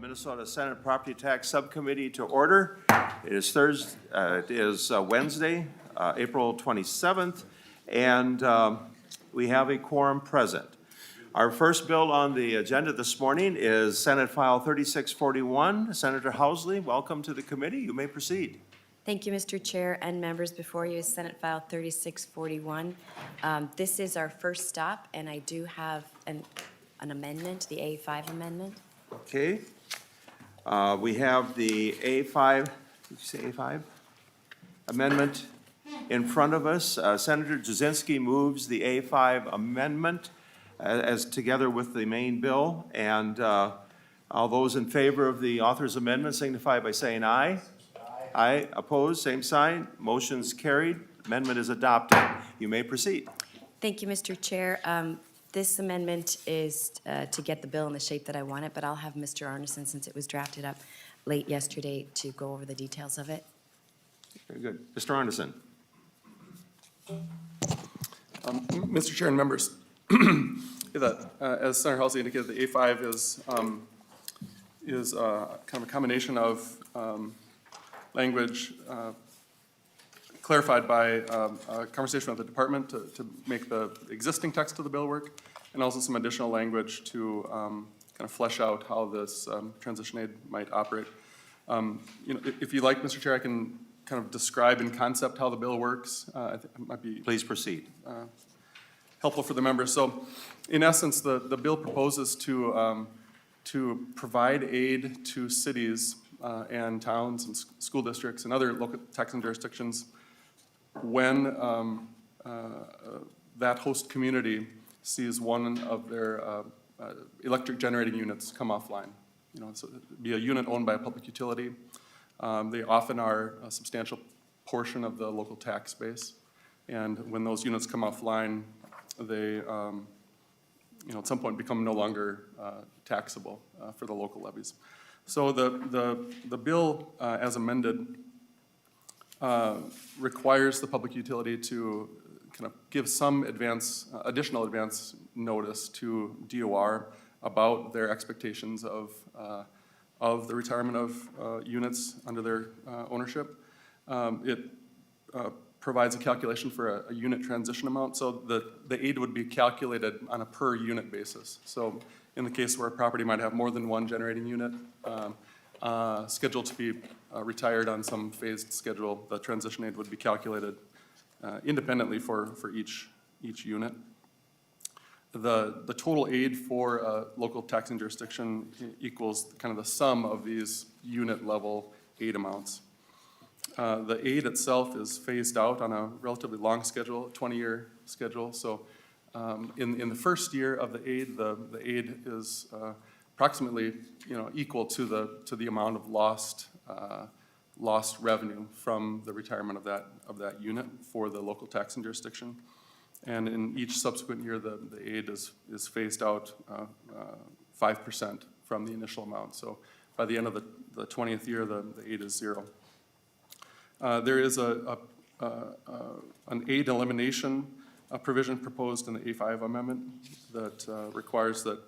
Minnesota Senate Property Tax Subcommittee to order. It is Wednesday, April 27th, and we have a quorum present. Our first bill on the agenda this morning is Senate File 3641. Senator Housley, welcome to the committee. You may proceed. Thank you, Mr. Chair and members. Before you is Senate File 3641. This is our first stop, and I do have an amendment, the A5 amendment. Okay. We have the A5, did you say A5? Amendment in front of us. Senator Jasinski moves the A5 amendment as together with the main bill. And all those in favor of the author's amendment signify by saying aye. Aye. Opposed, same sign. Motion's carried. Amendment is adopted. You may proceed. Thank you, Mr. Chair. This amendment is to get the bill in the shape that I want it, but I'll have Mr. Arneson, since it was drafted up late yesterday, to go over the details of it. Very good. Mr. Arneson. Mr. Chair and members, as Senator Housley indicated, the A5 is kind of a combination of language clarified by a conversation with the department to make the existing text of the bill work, and also some additional language to kind of flesh out how this transition aid might operate. If you like, Mr. Chair, I can kind of describe in concept how the bill works. I think it might be Please proceed. helpful for the members. So, in essence, the bill proposes to provide aid to cities and towns and school districts and other local taxing jurisdictions when that host community sees one of their electric generating units come offline. So it'd be a unit owned by a public utility. They often are a substantial portion of the local tax base. And when those units come offline, they at some point become no longer taxable for the local levies. So the bill, as amended, requires the public utility to kind of give some additional advance notice to DOR about their expectations of the retirement of units under their ownership. It provides a calculation for a unit transition amount, so the aid would be calculated on a per unit basis. So in the case where a property might have more than one generating unit scheduled to be retired on some phased schedule, the transition aid would be calculated independently for each unit. The total aid for a local taxing jurisdiction equals kind of the sum of these unit level aid amounts. The aid itself is phased out on a relatively long schedule, a 20-year schedule. So in the first year of the aid is approximately equal to the amount of lost revenue from the retirement of that unit for the local taxing jurisdiction. And in each subsequent year, the aid is phased out 5% from the initial amount. So by the end of the 20th year, the aid is zero. There is an aid elimination provision proposed in the A5 amendment that requires that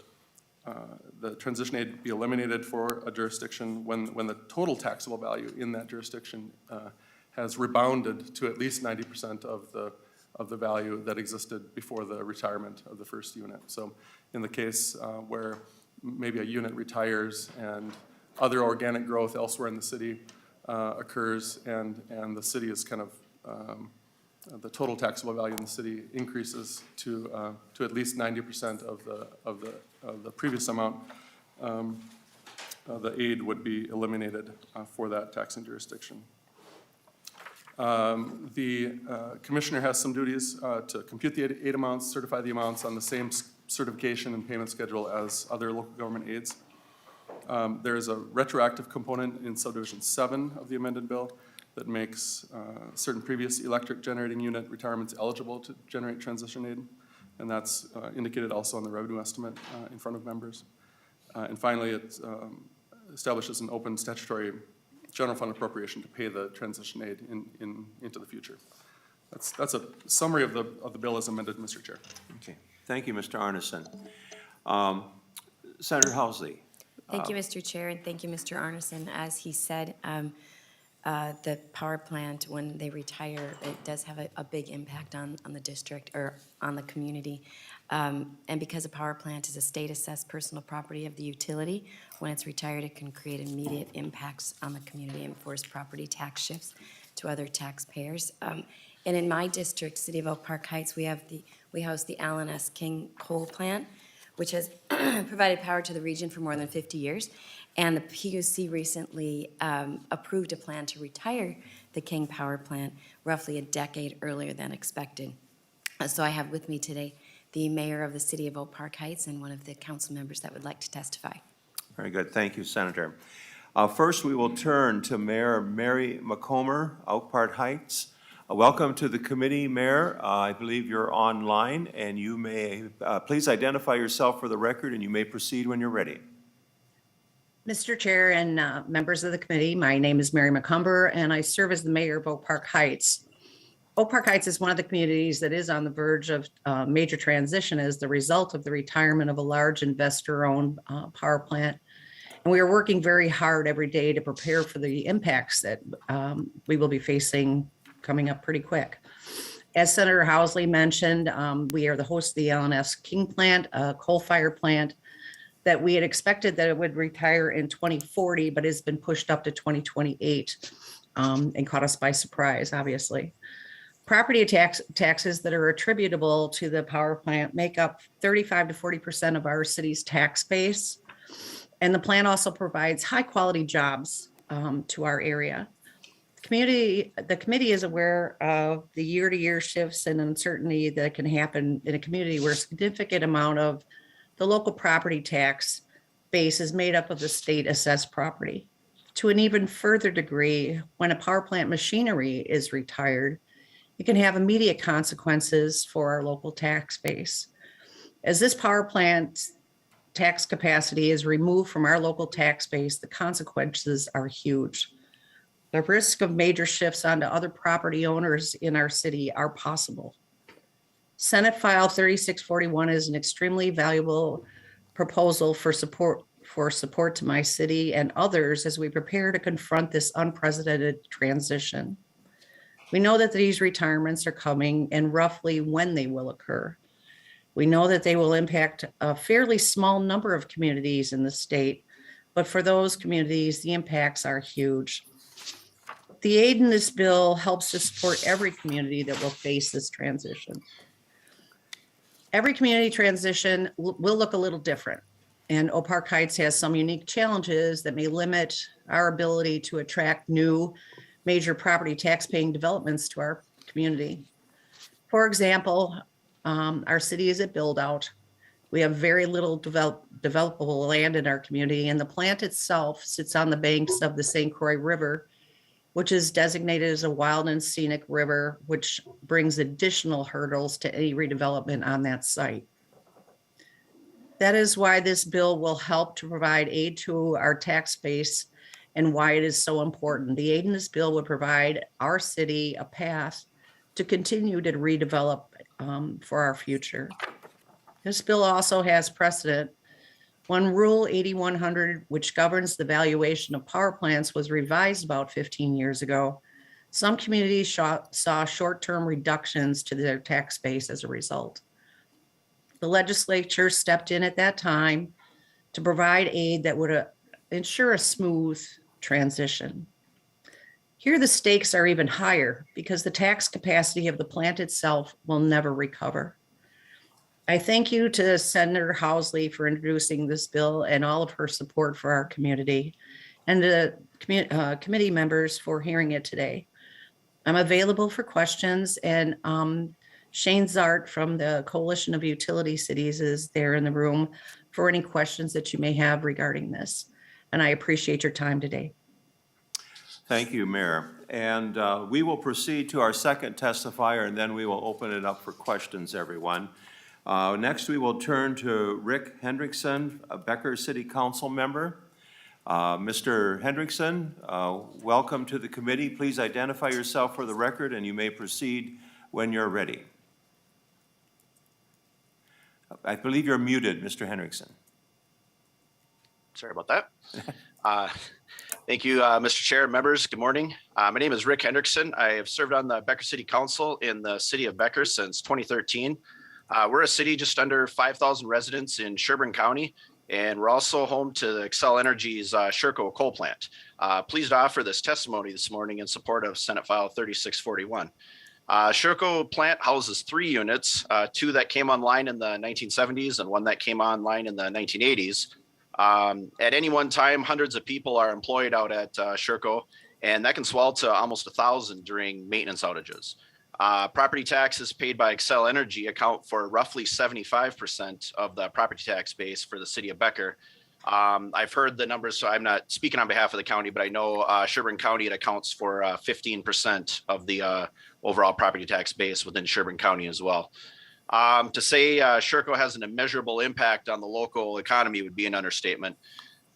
the transition aid be eliminated for a jurisdiction when the total taxable value in that jurisdiction has rebounded to at least 90% of the value that existed before the retirement of the first unit. So in the case where maybe a unit retires and other organic growth elsewhere in the city occurs and the city is kind of the total taxable value in the city increases to at least 90% of the previous amount, the aid would be eliminated for that taxing jurisdiction. The commissioner has some duties to compute the aid amounts, certify the amounts on the same certification and payment schedule as other local government aids. There is a retroactive component in subdivision 7 of the amended bill that makes certain previous electric generating unit retirements eligible to generate transition aid, and that's indicated also on the revenue estimate in front of members. And finally, it establishes an open statutory general fund appropriation to pay the transition aid into the future. That's a summary of the bill as amended, Mr. Chair. Okay. Thank you, Mr. Arneson. Senator Housley. Thank you, Mr. Chair, and thank you, Mr. Arneson. As he said, the power plant, when they retire, it does have a big impact on the district or on the community. And because a power plant is a state-assessed personal property of the utility, when it's retired, it can create immediate impacts on the community and force property tax shifts to other taxpayers. And in my district, City of Oak Park Heights, we house the Allen S. King coal plant, which has provided power to the region for more than 50 years. And the PUC recently approved a plan to retire the King Power Plant roughly a decade earlier than expected. So I have with me today the mayor of the City of Oak Park Heights and one of the council members that would like to testify. Very good. Thank you, Senator. First, we will turn to Mayor Mary Mccomber, Oak Park Heights. Welcome to the committee, Mayor. I believe you're online, and you may please identify yourself for the record, and you may proceed when you're ready. Mr. Chair and members of the committee, my name is Mary Mccomber, and I serve as the mayor of Oak Park Heights. Oak Park Heights is one of the communities that is on the verge of major transition as the result of the retirement of a large investor-owned power plant. And we are working very hard every day to prepare for the impacts that we will be facing coming up pretty quick. As Senator Housley mentioned, we are the host of the Allen S. King plant, a coal-fired plant that we had expected that it would retire in 2040, but has been pushed up to 2028 and caught us by surprise, obviously. Property taxes that are attributable to the power plant make up 35 to 40% of our city's tax base. And the plant also provides high-quality jobs to our area. The committee is aware of the year-to-year shifts and uncertainty that can happen in a community where a significant amount of the local property tax base is made up of the state assessed property. To an even further degree, when a power plant machinery is retired, it can have immediate consequences for our local tax base. As this power plant tax capacity is removed from our local tax base, the consequences are huge. The risk of major shifts onto other property owners in our city are possible. Senate File 3641 is an extremely valuable proposal for support to my city and others as we prepare to confront this unprecedented transition. We know that these retirements are coming and roughly when they will occur. We know that they will impact a fairly small number of communities in the state, but for those communities, the impacts are huge. The aid in this bill helps to support every community that will face this transition. Every community transition will look a little different, and Oak Park Heights has some unique challenges that may limit our ability to attract new major property tax-paying developments to our community. For example, our city is at build-out. We have very little developable land in our community, and the plant itself sits on the banks of the St. Croix River, which is designated as a wild and scenic river, which brings additional hurdles to any redevelopment on that site. That is why this bill will help to provide aid to our tax base and why it is so important. The aid in this bill would provide our city a path to continue to redevelop for our future. This bill also has precedent. When Rule 8100, which governs the valuation of power plants, was revised about 15 years ago, some communities saw short-term reductions to their tax base as a result. The legislature stepped in at that time to provide aid that would ensure a smooth transition. Here, the stakes are even higher because the tax capacity of the plant itself will never recover. I thank you to Senator Housley for introducing this bill and all of her support for our community, and the committee members for hearing it today. I'm available for questions, and Shane Zart from the Coalition of Utility Cities is there in the room for any questions that you may have regarding this. And I appreciate your time today. Thank you, Mayor. And we will proceed to our second testifier, and then we will open it up for questions, everyone. Next, we will turn to Rick Hendrickson, a Becker City Council member. Mr. Hendrickson, welcome to the committee. Please identify yourself for the record, and you may proceed when you're ready. I believe you're muted, Mr. Hendrickson. Sorry about that. Thank you, Mr. Chair, members. Good morning. My name is Rick Hendrickson. I have served on the Becker City Council in the city of Becker since 2013. We're a city just under 5,000 residents in Sherburne County, and we're also home to the Xcel Energy's Sherco coal plant. Pleased to offer this testimony this morning in support of Senate File 3641. Sherco plant houses 3 units, 2 that came online in the 1970s and 1 that came online in the 1980s. At any one time, hundreds of people are employed out at Sherco, and that can swell to almost 1,000 during maintenance outages. Property taxes paid by Xcel Energy account for roughly 75% of the property tax base for the city of Becker. I've heard the numbers, so I'm not speaking on behalf of the county, but I know Sherburne County, it accounts for 15% of the overall property tax base within Sherburne County as well. To say Sherco has an immeasurable impact on the local economy would be an understatement.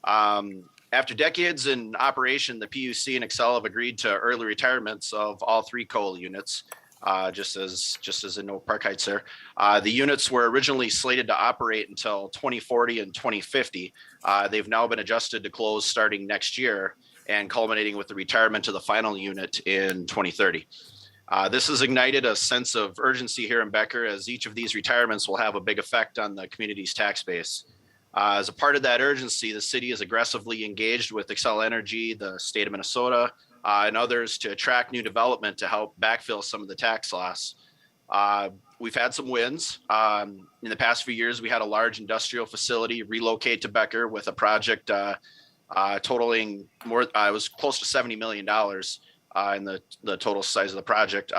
After decades in operation, the PUC and Xcel have agreed to early retirements of all 3 coal units, just as in Oak Park Heights there. The units were originally slated to operate until 2040 and 2050. They've now been adjusted to close starting next year and culminating with the retirement of the final unit in 2030. This has ignited a sense of urgency here in Becker, as each of these retirements will have a big effect on the community's tax base. As a part of that urgency, the city is aggressively engaged with Xcel Energy, the state of Minnesota, and others to attract new development to help backfill some of the tax loss. We've had some wins. In the past few years, we had a large industrial facility relocate to Becker with a project totaling more, it was close to $70 million. In the total size of the project.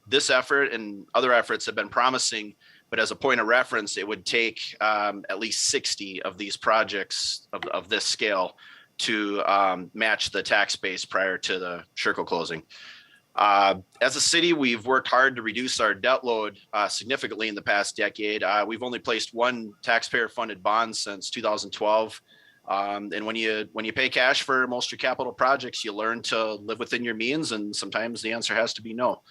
This effort and other efforts have been promising, but as a point of reference, it would take at least 60 of these projects of this scale to match the tax base prior to the Sherco closing. As a city, we've worked hard to reduce our debt load significantly in the past decade. We've only placed 1 taxpayer-funded bond since 2012. And when you pay cash for most of your capital projects, you learn to live within your means, and sometimes the answer has to be no.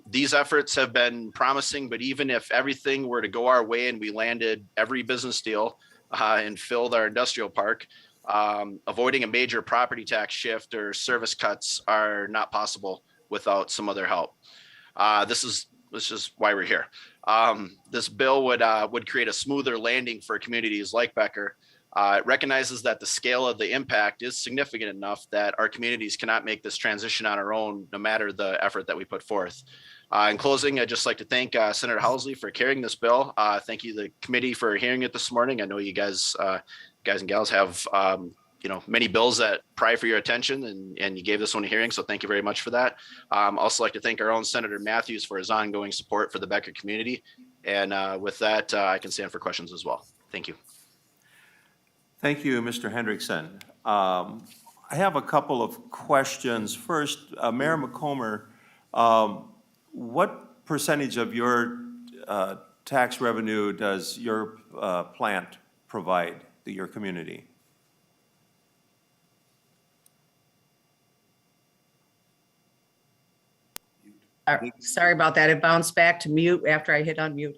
These efforts have been promising, but even if everything were to go our way and we landed every business deal and filled our industrial park, avoiding a major property tax shift or service cuts are not possible without some other help. This is why we're here. This bill would create a smoother landing for communities like Becker. It recognizes that the scale of the impact is significant enough that our communities cannot make this transition on our own, no matter the effort that we put forth. In closing, I'd just like to thank Senator Housley for carrying this bill. Thank you, the committee, for hearing it this morning. I know you guys and gals have many bills that pry for your attention, and you gave this one a hearing, so thank you very much for that. Also like to thank our own Senator Matthews for his ongoing support for the Becker community. And with that, I can stand for questions as well. Thank you. Thank you, Mr. Hendrickson. I have a couple of questions. First, Mayor Mccomber, what percentage of your tax revenue does your plant provide to your community? Sorry about that. It bounced back to mute after I hit unmute.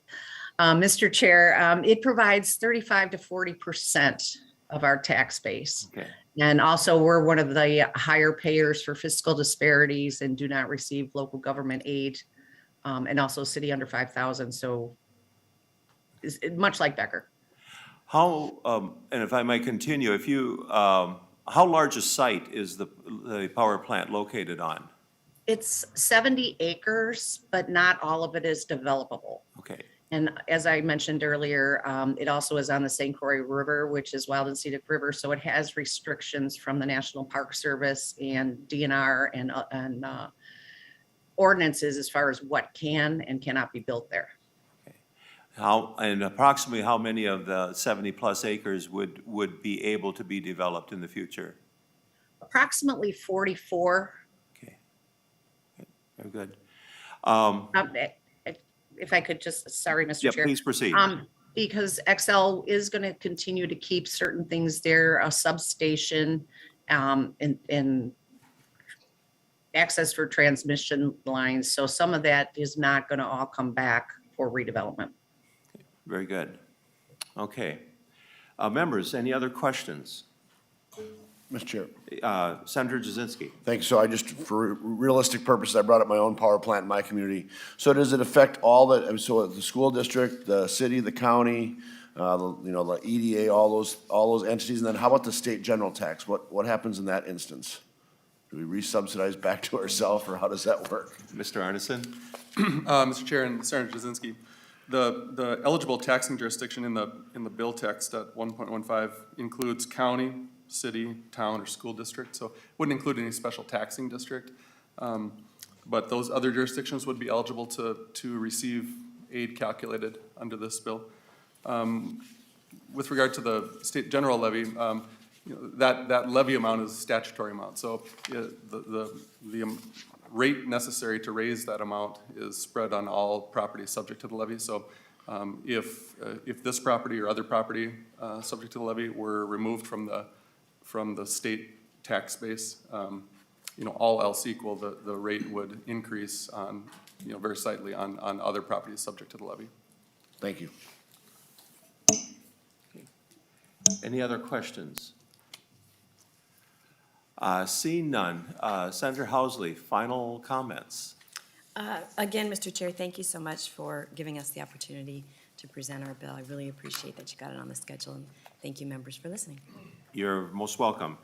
Mr. Chair, it provides 35 to 40% of our tax base. Okay. And also, we're one of the higher payers for fiscal disparities and do not receive local government aid, and also city under 5,000. So it's much like Becker. How, and if I might continue, if you, how large a site is the power plant located on? It's 70 acres, but not all of it is developable. Okay. And as I mentioned earlier, it also is on the St. Croix River, which is Wild and Scenic River. So it has restrictions from the National Park Service and DNR and ordinances as far as what can and cannot be built there. Okay. And approximately how many of the 70+ acres would be able to be developed in the future? Approximately 44. Okay. Very good. If I could just, sorry, Mr. Yeah, Chair. please proceed. Because Xcel is going to continue to keep certain things there, a substation, and access for transmission lines. So some of that is not going to all come back for redevelopment. Very good. Okay. Members, any other questions? Mr. Chair, Senator Jasinski. thanks. So I just, for realistic purposes, I brought up my own power plant in my community. So does it affect all so the school district, the city, the county, the EDA, all those entities? And then how about the state general tax? What happens in that instance? Do we re-subsidize back to ourselves, or how does that work? Mr. Arneson? Mr. Chair and Senator Jasinski, the eligible taxing jurisdiction in the bill text at 1.15 includes county, city, town, or school district, so wouldn't include any special taxing district. But those other jurisdictions would be eligible to receive aid calculated under this bill. With regard to the state general levy, that levy amount is a statutory amount, so the rate necessary to raise that amount is spread on all properties subject to the levy. So if this property or other property subject to the levy were removed from the state tax base, all else equal, the rate would increase on, very slightly on other properties subject to the levy. Thank you. Any other questions? Seeing none, Senator Housley, final comments. Again, Mr. Chair, thank you so much for giving us the opportunity to present our bill. I really appreciate that you got it on the schedule, and thank you, members, for listening. You're most welcome.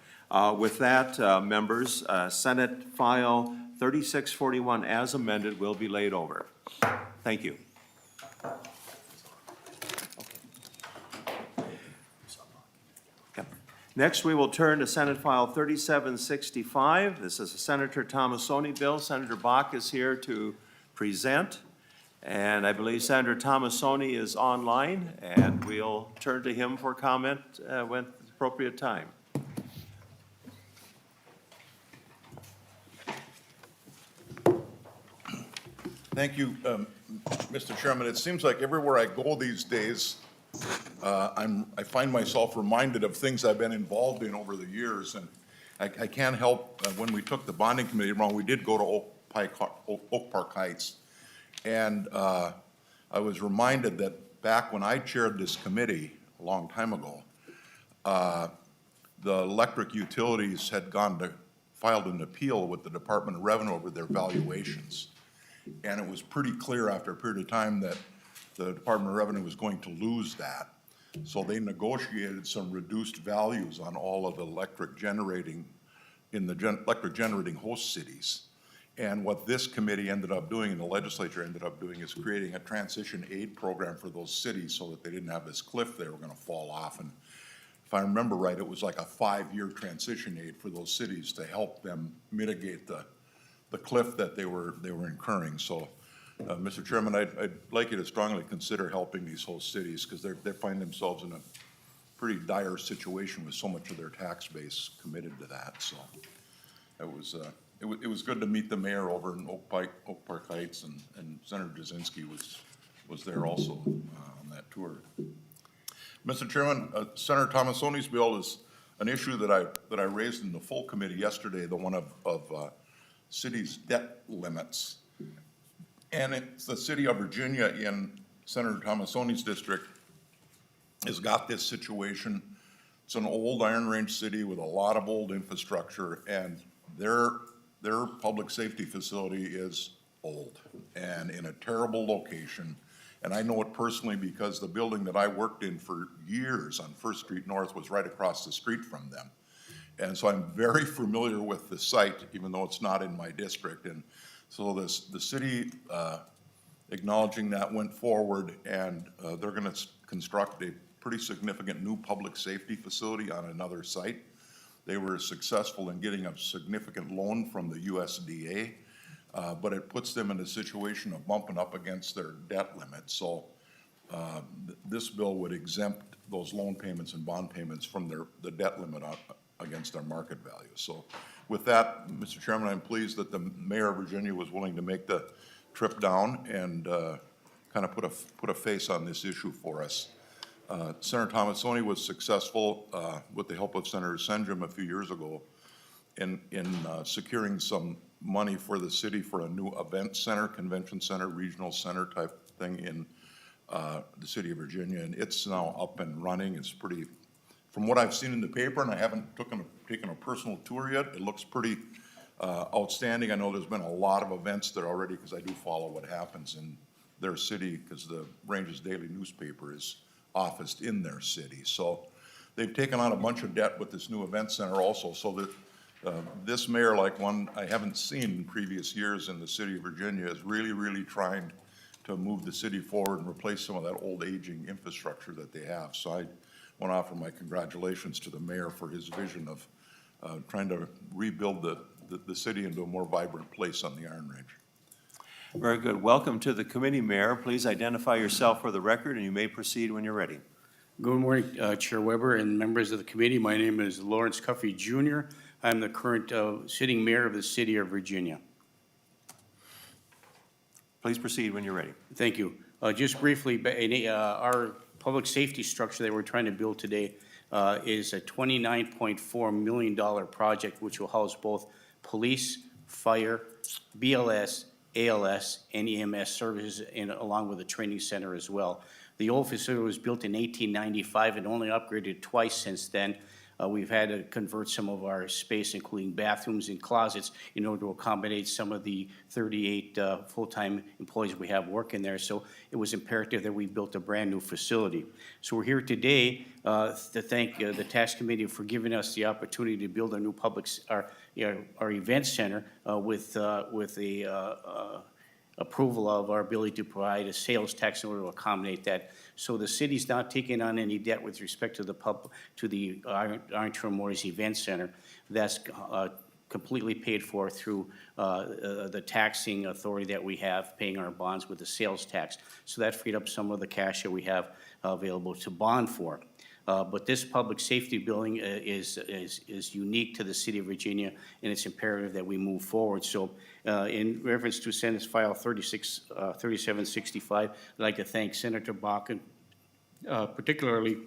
With that, members, Senate File 3641 as amended will be laid over. Thank you. Okay. Next, we will turn to Senate File 3765. This is a Senator Tomassoni bill. Senator Bach is here to present. And I believe Senator Tomassoni is online, and we'll turn to him for comment when it's appropriate time. Thank you, Mr. Chairman. It seems like everywhere I go these days, I find myself reminded of things I've been involved in over the years, and I can't help, when we took the bonding committee around, we did go to Oak Park Heights, and I was reminded that back when I chaired this committee a long time ago, the electric utilities had filed an appeal with the Department of Revenue over their valuations. And it was pretty clear after a period of time that the Department of Revenue was going to lose that. So they negotiated some reduced values on all of the electric generating host cities. And what this committee ended up doing and the legislature ended up doing is creating a transition aid program for those cities so that they didn't have this cliff they were going to fall off. And if I remember right, it was like a 5-year transition aid for those cities to help them mitigate the cliff that they were incurring. So, Mr. Chairman, I'd like you to strongly consider helping these host cities because they find themselves in a pretty dire situation with so much of their tax base committed to that. So it was good to meet the mayor over in Oak Park Heights, and Senator Jasinski was there also on that tour. Mr. Chairman, Senator Tomassoni's bill is an issue that I raised in the full committee yesterday, the one of cities' debt limits. And it's the city of Virginia in Senator Tomassoni's district has got this situation. It's an old Iron Range city with a lot of old infrastructure, and their public safety facility is old and in a terrible location. And I know it personally because the building that I worked in for years on First Street North was right across the street from them. And so I'm very familiar with the site, even though it's not in my district. And so the city, acknowledging that, went forward, and they're going to construct a pretty significant new public safety facility on another site. They were successful in getting a significant loan from the USDA, but it puts them in a situation of bumping up against their debt limit. So this bill would exempt those loan payments and bond payments from the debt limit against their market value. So with that, Mr. Chairman, I'm pleased that the mayor of Virginia was willing to make the trip down and kind of put a face on this issue for us. Senator Tomassoni was successful with the help of Senator Senjum a few years ago in securing some money for the city for a new event center, convention center, regional center type thing in the city of Virginia, and it's now up and running. It's pretty from what I've seen in the paper, and I haven't taken a personal tour yet, it looks pretty outstanding. I know there's been a lot of events there already, because I do follow what happens in their city, because the Ranges Daily newspaper is officed in their city. So they've taken on a bunch of debt with this new event center also, so that this mayor, like one I haven't seen in previous years in the city of Virginia, is really, really trying to move the city forward and replace some of that old aging infrastructure that they have. So I want to offer my congratulations to the mayor for his vision of trying to rebuild the city into a more vibrant place on the Iron Range. Very good. Welcome to the committee, Mayor. Please identify yourself for the record, and you may proceed when you're ready. Good morning, Chair Weber and members of the committee. My name is Lawrence Cuffey Jr. I'm the current sitting mayor of the city of Virginia. Please proceed when you're ready. Thank you. Just briefly, our public safety structure that we're trying to build today is a $29.4 million project, which will house both police, fire, BLS, ALS, and EMS services, and along with a training center as well. The old facility was built in 1895 and only upgraded twice since then. We've had to convert some of our space, including bathrooms and closets, in order to accommodate some of the 38 full-time employees we have working there. So it was imperative that we built a brand-new facility. So we're here today to thank the Tax Committee for giving us the opportunity to build a new our event center with the approval of our ability to provide a sales tax in order to accommodate that. So the city's not taking on any debt with respect to the Iron Morris Event Center. That's completely paid for through the taxing authority that we have, paying our bonds with the sales tax. So that freed up some of the cash that we have available to bond for. But this public safety building is unique to the city of Virginia, and it's imperative that we move forward. So in reference to Senate File 3765, I'd like to thank Senator Bakken, particularly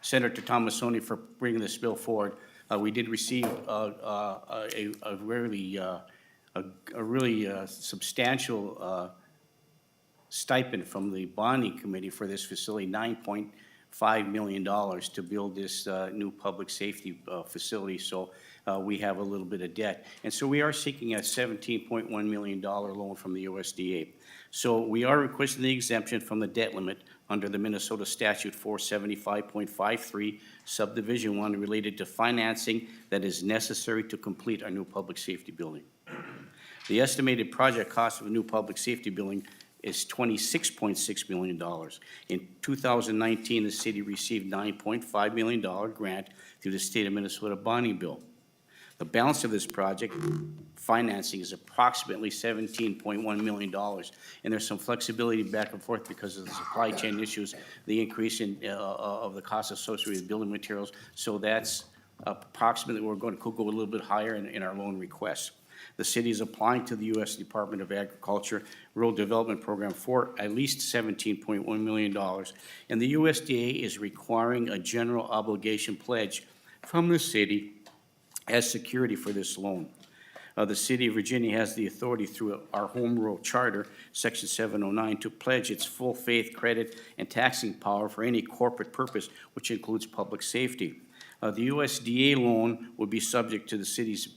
Senator Tomassoni, for bringing this bill forward. We did receive a really substantial stipend from the bonding committee for this facility, $9.5 million to build this new public safety facility. So we have a little bit of debt. And so we are seeking a $17.1 million loan from the USDA. So we are requesting the exemption from the debt limit under the Minnesota Statute 475.53, Subdivision 1, related to financing that is necessary to complete our new public safety building. The estimated project cost of a new public safety building is $26.6 million. In 2019, the city received $9.5 million grant through the state of Minnesota bonding bill. The balance of this project financing is approximately $17.1 million. And there's some flexibility back and forth because of the supply chain issues, the increase of the cost associated with building materials. So that's approximately, could go a little bit higher in our loan request. The city is applying to the U.S. Department of Agriculture Rural Development Program for at least $17.1 million. And the USDA is requiring a general obligation pledge from the city as security for this loan. The city of Virginia has the authority through our Home Rule Charter, Section 709, to pledge its full faith, credit, and taxing power for any corporate purpose, which includes public safety. The USDA loan would be subject to the city's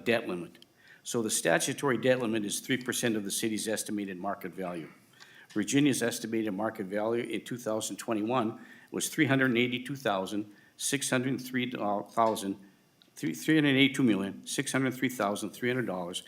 debt limit. So the statutory debt limit is 3% of the city's estimated market value. Virginia's estimated market value in 2021 was $382,603,300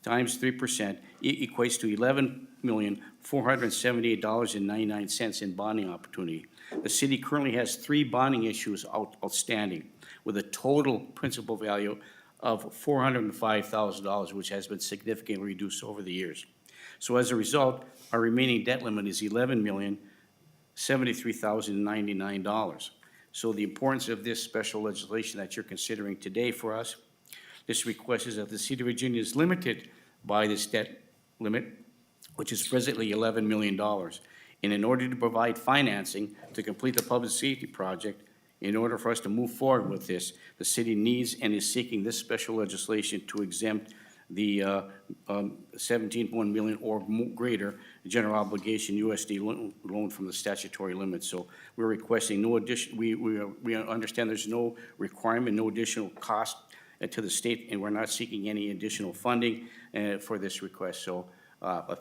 times 3% equates to $11,478.99 in bonding opportunity. The city currently has 3 bonding issues outstanding with a total principal value of $405,000, which has been significantly reduced over the years. So as a result, our remaining debt limit is $11,073,099. So the importance of this special legislation that you're considering today for us, this request is that the city of Virginia is limited by this debt limit, which is presently $11 million. And in order to provide financing to complete the public safety project, in order for us to move forward with this, the city needs and is seeking this special legislation to exempt the 17.1 million or greater general obligation USD loan from the statutory limit. So we're requesting no addition, we understand there's no requirement, no additional cost to the state, and we're not seeking any additional funding for this request. So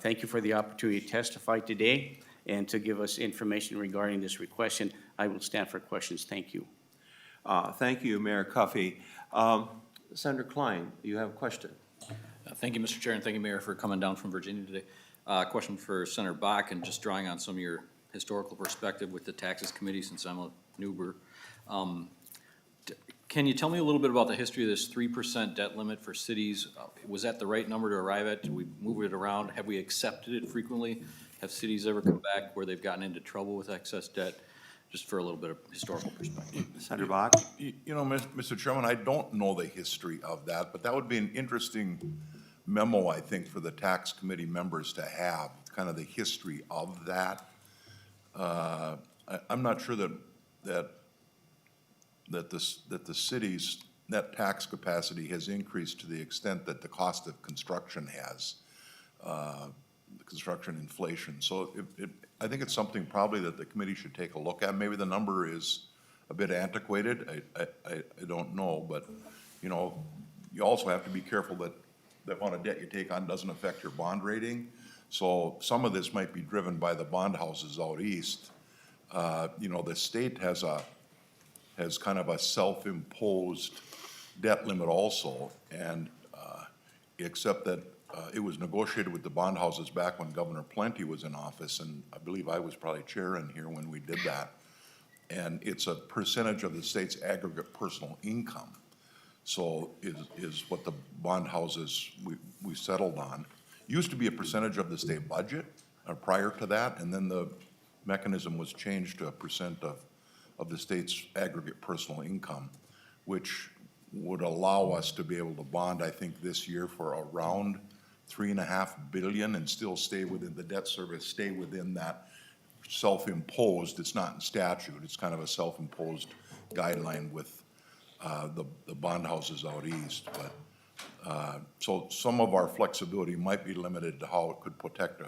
thank you for the opportunity to testify today and to give us information regarding this request, and I will stand for questions. Thank you. Thank you, Mayor Cuffey. Senator Klein, you have a question? Thank you, Mr. Chair, and thank you, Mayor, for coming down from Virginia today. Question for Senator Bach, and just drawing on some of your historical perspective with the Taxes Committee, since I'm a newber. Can you tell me a little bit about the history of this 3% debt limit for cities? Was that the right number to arrive at? Did we move it around? Have we accepted it frequently? Have cities ever come back where they've gotten into trouble with excess debt? Just for a little bit of historical perspective. Senator Bach? You know, Mr. Chairman, I don't know the history of that, but that would be an interesting memo, I think, for the tax committee members to have, kind of the history of that. I'm not sure that the city's net tax capacity has increased to the extent that the cost of construction has, the construction inflation. So I think it's something probably that the committee should take a look at. Maybe the number is a bit antiquated. I don't know, but, you know, you also have to be careful that the amount of debt you take on doesn't affect your bond rating. So some of this might be driven by the bond houses out east. You know, the state has kind of a self-imposed debt limit also, and except that it was negotiated with the bond houses back when Governor Plenty was in office, and I believe I was probably chair in here when we did that. And it's a percentage of the state's aggregate personal income. So is what the bond houses we settled on. Used to be a percentage of the state budget prior to that, and then the mechanism was changed to a percent of the state's aggregate personal income, which would allow us to be able to bond, I think, this year for around $3.5 billion and still stay within the debt service, stay within that self-imposed, it's not in statute, it's kind of a self-imposed guideline with the bond houses out east. But so some of our flexibility might be limited to how it could protect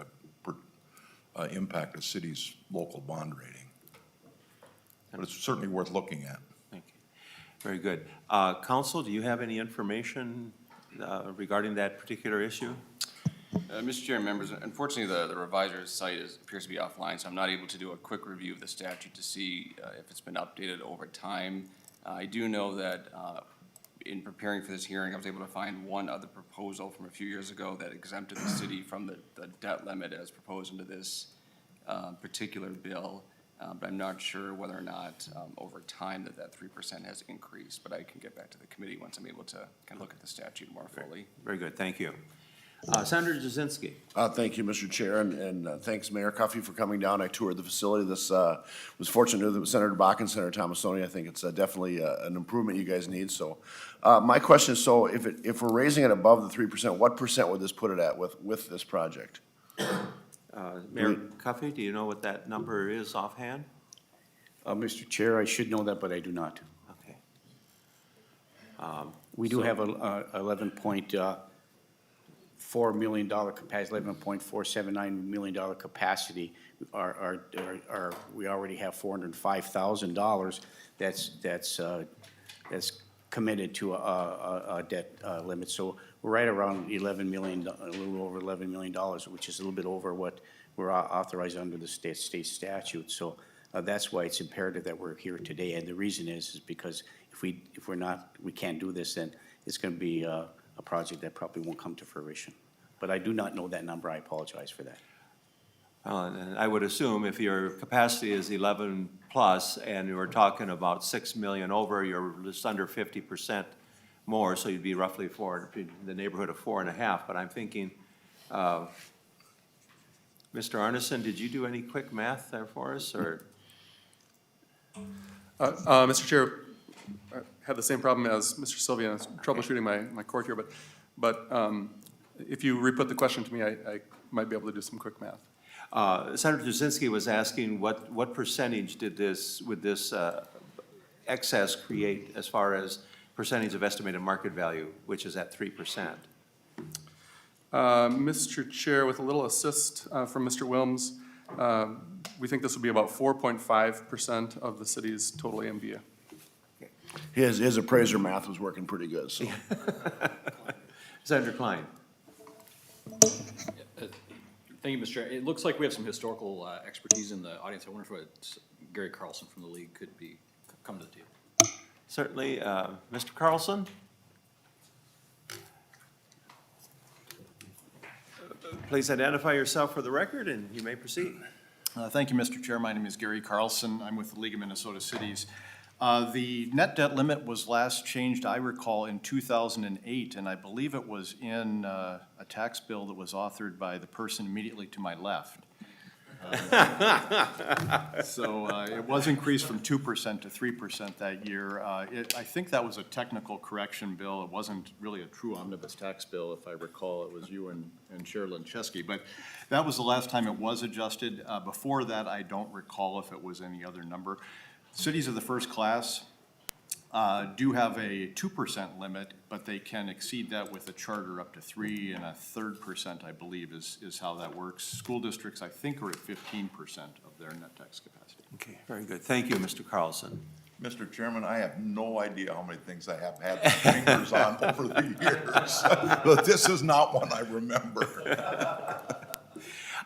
impact a city's local bond rating. But it's certainly worth looking at. Thank you. Very good. Council, do you have any information regarding that particular issue? Mr. Chair and members, unfortunately, the reviser's site appears to be offline, so I'm not able to do a quick review of the statute to see if it's been updated over time. I do know that in preparing for this hearing, I was able to find one other proposal from a few years ago that exempted the city from the debt limit as proposed into this particular bill. But I'm not sure whether or not over time that 3% has increased, but I can get back to the committee once I'm able to kind of look at the statute more fully. Very good, thank you. Senator Jasinski. Thank you, Mr. Chair, and thanks, Mayor Cuffey, for coming down. I toured the facility. This was fortunate that Senator Bach and Senator Tomassoni. I think it's definitely an improvement you guys need. So my question is, so if we're raising it above the 3%, what percent would this put it at with this project? Mayor Cuffey, do you know what that number is offhand? Mr. Chair, I should know that, but I do not. Okay. We do have a $11.4 million capacity, $11.479 million capacity. We already have $405,000 that's committed to a debt limit. So we're right around 11 million, a little over $11 million, which is a little bit over what we're authorized under the state statute. So that's why it's imperative that we're here today. And the reason is because if we can't do this, then it's going to be a project that probably won't come to fruition. But I do not know that number. I apologize for that. And I would assume if your capacity is 11 plus and you were talking about 6 million over, you're just under 50% more, so you'd be roughly in the neighborhood of 4.5. But I'm thinking, Mr. Arneson, did you do any quick math there for us, or? Mr. Chair, I had the same problem as Mr. Sylvia, troubleshooting my cord here, but if you re-put the question to me, I might be able to do some quick math. Senator Jasinski was asking what percentage would this excess create as far as percentage of estimated market value, which is at 3%? Mr. Chair, with a little assist from Mr. Wilms, we think this will be about 4.5% of the city's total AMBA. His appraiser math was working pretty good, so. Senator Klein. Thank you, Mr. Chair. It looks like we have some historical expertise in the audience. I wonder if Gary Carlson from the league could come to the table. Certainly, Mr. Carlson? Please identify yourself for the record, and you may proceed. Thank you, Mr. Chair. My name is Gary Carlson. I'm with the League of Minnesota Cities. The net debt limit was last changed, I recall, in 2008, and I believe it was in a tax bill that was authored by the person immediately to my left. So it was increased from 2% to 3% that year. I think that was a technical correction bill. It wasn't really a true omnibus tax bill, if I recall. It was you and Sherilyn Chesky. But that was the last time it was adjusted. Before that, I don't recall if it was any other number. Cities of the first class do have a 2% limit, but they can exceed that with a charter up to 3 1/3%, I believe, is how that works. School districts, I think, are at 15% of their net tax capacity. Okay, very good. Thank you, Mr. Carlson. Mr. Chairman, I have no idea how many things I have had my fingers on over the years, but this is not one I remember.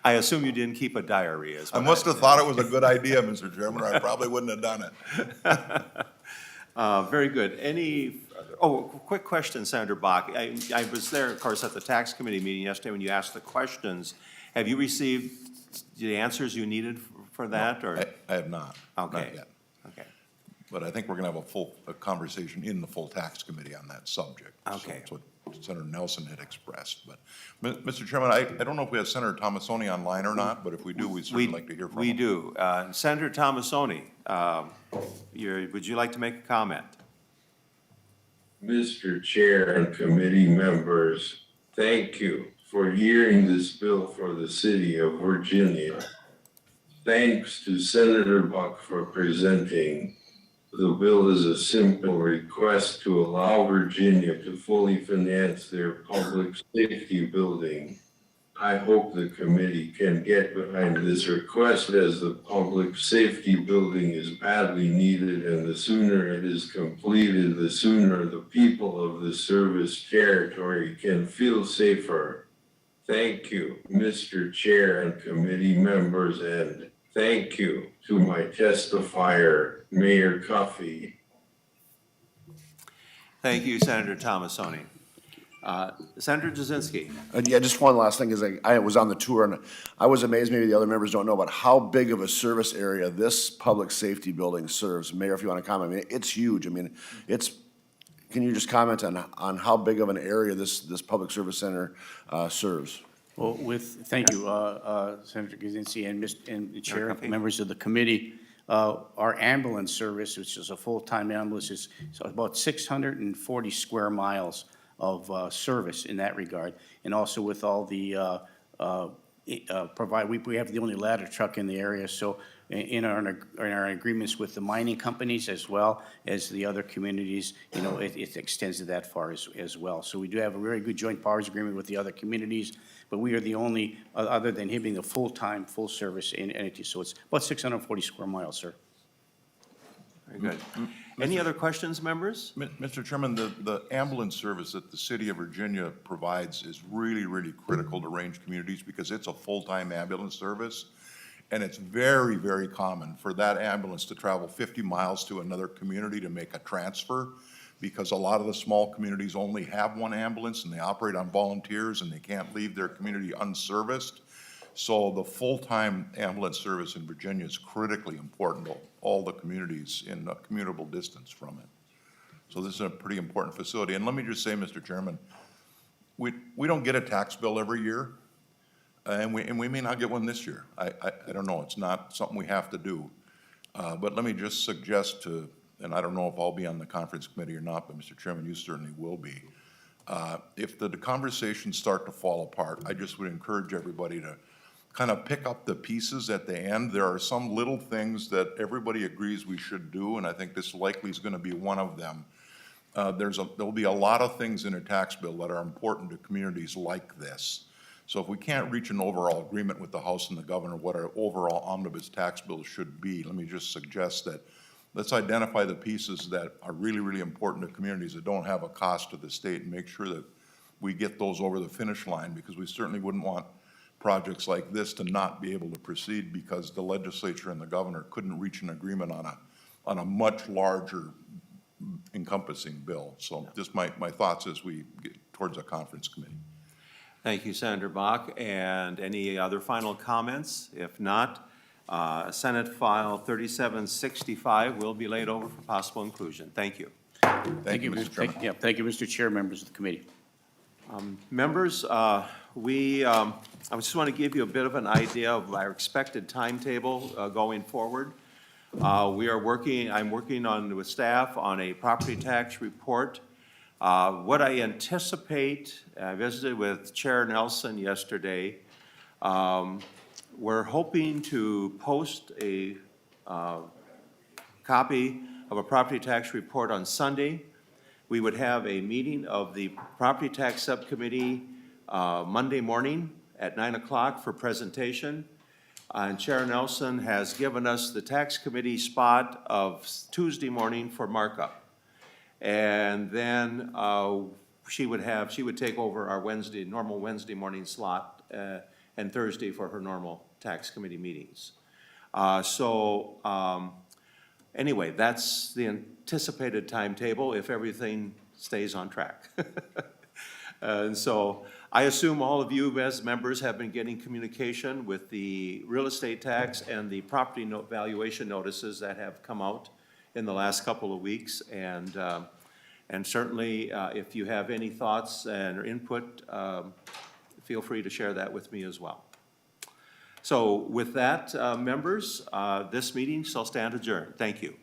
I assume you didn't keep a diary as I well. must have thought it was a good idea, Mr. Chairman, or I probably wouldn't have done it. Very good. Quick question, Senator Bach. I was there, of course, at the tax committee meeting yesterday when you asked the questions. Have you received the answers you needed for that, or? I have not. Okay. Not yet. Okay. But I think we're gonna have a conversation in the full tax committee on that subject. So Okay. that's what Senator Nelson had expressed. But, Mr. Chairman, I don't know if we have Senator Tomassoni online or not, but if we do, we'd certainly like to hear from him. We do. Senator Tomassoni, would you like to make a comment? Mr. Chair and committee members, thank you for hearing this bill for the city of Virginia. Thanks to Senator Buck for presenting. The bill is a simple request to allow Virginia to fully finance their public safety building. I hope the committee can get behind this request, as the public safety building is badly needed, and the sooner it is completed, the sooner the people of the service territory can feel safer. Thank you, Mr. Chair and committee members, and thank you to my testifier, Mayor Cuffey. Thank you, Senator Tomassoni. Senator Jasinski. Yeah, just one last thing is I was on the tour and I was amazed, maybe the other members don't know, about how big of a service area this public safety building serves. Mayor, if you want to comment, I mean, it's huge. I mean, can you just comment on how big of an area this public service center serves? Well, thank you, Senator Kaczynski and the chair, and members of the committee. Our ambulance service, which is a full-time ambulance, is about 640 square miles of service in that regard. And also with all the we have the only ladder truck in the area, so in our agreements with the mining companies as well as the other communities, it extends to that far as well. So we do have a very good joint powers agreement with the other communities, but we are the only, other than him being a full-time, full-service entity. So it's about 640 square miles, sir. Very good. Any other questions, members? Mr. Chairman, the ambulance service that the city of Virginia provides is really, really critical to range communities because it's a full-time ambulance service. And it's very, very common for that ambulance to travel 50 miles to another community to make a transfer, because a lot of the small communities only have one ambulance and they operate on volunteers and they can't leave their community unserviced. So the full-time ambulance service in Virginia is critically important to all the communities in a commutable distance from it. So this is a pretty important facility. And let me just say, Mr. Chairman, we don't get a tax bill every year, and we may not get one this year. I don't know. It's not something we have to do. But let me just suggest to, and I don't know if I'll be on the conference committee or not, but Mr. Chairman, you certainly will be. If the conversations start to fall apart, I just would encourage everybody to kind of pick up the pieces at the end. There are some little things that everybody agrees we should do, and I think this likely is going to be one of them. there'll be a lot of things in a tax bill that are important to communities like this. So if we can't reach an overall agreement with the House and the governor what our overall omnibus tax bill should be, let me just suggest that let's identify the pieces that are really, really important to communities that don't have a cost to the state and make sure that we get those over the finish line, because we certainly wouldn't want projects like this to not be able to proceed because the legislature and the governor couldn't reach an agreement on a much larger encompassing bill. So just my thoughts as we get towards a conference committee. Thank you, Senator Bach. And any other final comments? If not, Senate File 3765 will be laid over for possible inclusion. Thank you. Thank you, Mr. Chairman. Yeah, thank you, Mr. Chair, members of the committee. Members, I just want to give you a bit of an idea of our expected timetable going forward. I'm working with staff on a property tax report. What I anticipate, I visited with Chair Nelson yesterday. We're hoping to post a copy of a property tax report on Sunday. We would have a meeting of the Property Tax Subcommittee Monday morning at 9 o'clock for presentation. And Chair Nelson has given us the Tax Committee spot of Tuesday morning for markup. And then she would take over our normal Wednesday morning slot, and Thursday for her normal Tax Committee meetings. Anyway, that's the anticipated timetable if everything stays on track. And so I assume all of you as members have been getting communication with the real estate tax and the property valuation notices that have come out in the last couple of weeks. And certainly, if you have any thoughts and input, feel free to share that with me as well. So with that, members, this meeting shall stand adjourned. Thank you.